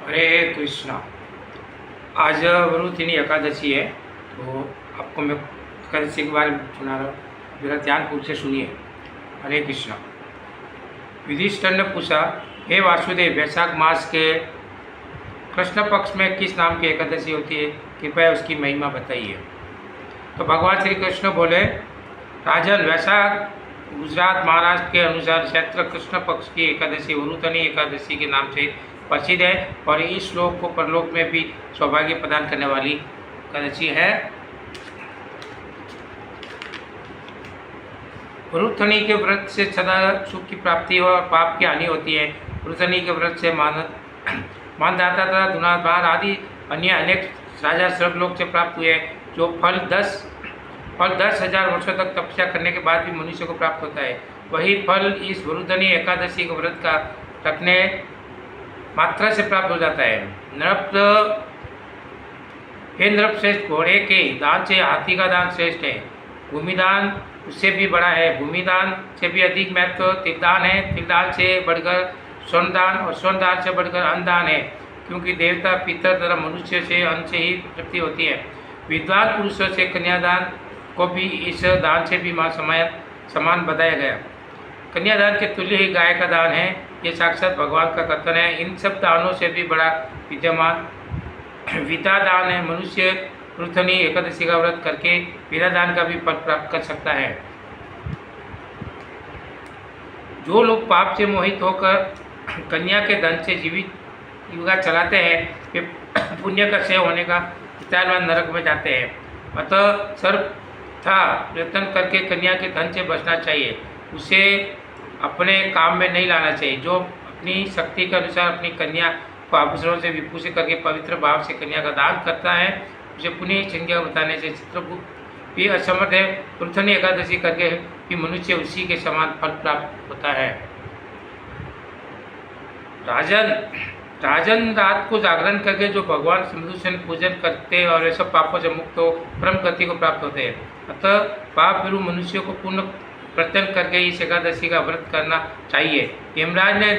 हरे कृष्णा। आज वरुथिनी एकादशी है, तो आपको मैं एकादशी के बारे में सुना रहा हूँ, जरा ध्यानपूर्वक से सुनिए। हरे कृष्णा। युधिष्ठिर ने पूछा, हे वासुदेव, वैशाख मास के कृष्ण पक्ष में किस नाम की एकादशी होती है? कृपया उसकी महिमा बताइए। तो भगवान श्री कृष्ण बोले, राजन, वैशाख गुजरात महाराष्ट्र के अनुसार चैत्र कृष्ण पक्ष की एकादशी वरुथिनी एकादशी के नाम से प्रसिद्ध है और इस श्लोक को परलोक में भी सौभाग्य प्रदान करने वाली एकादशी है। वरुथिनी के व्रत से सदा सुख की प्राप्ति और पाप की हानि होती है। वरुथिनी के व्रत से मानदाता तथा धुनाधार आदि अन्य अनेक राजा स्वर्गलोक से प्राप्त हुए, जो फल 10,000 वर्षों तक तपस्या करने के बाद भी मनुष्य को प्राप्त होता है। वही फल इस वरुथिनी एकादशी के व्रत का रखने मात्रा से प्राप्त हो जाता है। नृप श्रेष्ठ, घोड़े के दान से हाथी का दान श्रेष्ठ है। भूमिदान उससे भी बड़ा है। भूमिदान से भी अधिक महत्व तिलदान है। तिलदान से बढ़कर स्वर्णदान और स्वर्णदान से बढ़कर अन्नदान है, क्योंकि देवता, पितर तथा मनुष्य से अन्न से ही तृप्ति होती है। विद्वान पुरुषों से कन्यादान को भी इस दान से भी समान बताया गया। कन्यादान के तुल्य ही गाय का दान है। ये साक्षात भगवान का कथन है। इन सब दानों से भी बड़ा विद्यमान विद्या दान है। मनुष्य वरुथिनी एकादशी का व्रत करके विद्या दान का भी फल प्राप्त कर सकता है। जो लोग पाप से मोहित होकर कन्या के धन से जीविका चलाते हैं, वे पुण्य का क्षय होने का विचारवान नरक में जाते हैं। अतः सर्वथा प्रयत्न करके कन्या के धन से बचना चाहिए। उसे अपने काम में नहीं लाना चाहिए। जो अपनी शक्ति के अनुसार अपनी कन्या को आभूषणों से विभूषित करके पवित्र भाव से कन्या का दान करता है, उसे पुण्य संज्ञा बताने से चित्रगुप्त भी असमर्थ है। वरुथिनी एकादशी करके भी मनुष्य उसी के समान फल प्राप्त होता है। राजन, रात को जागरण करके जो भगवान विष्णु पूजन करते और वे सब पापों से मुक्त हो परम गति को प्राप्त होते हैं। अतः पाप विरु मनुष्य को पूर्ण प्रयत्न करके इस एकादशी का व्रत करना चाहिए। यमराज ने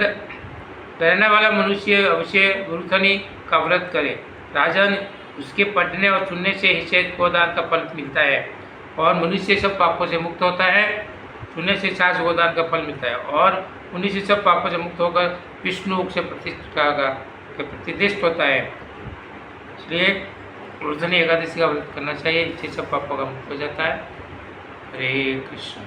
डरने वाला मनुष्य अवश्य वरुथिनी का व्रत करे। राजन, उसके पढ़ने और सुनने से हिस्से गोदान का फल मिलता है और मनुष्य सब पापों से मुक्त होता है। सुनने से सास गोदान का फल मिलता है और उन्हीं से सब पापों से मुक्त होकर विष्णु से प्रतिष्ठित होता है। इसलिए वरुथिनी एकादशी का व्रत करना चाहिए। इससे सब पापों का मुक्त हो जाता है। हरे कृष्ण।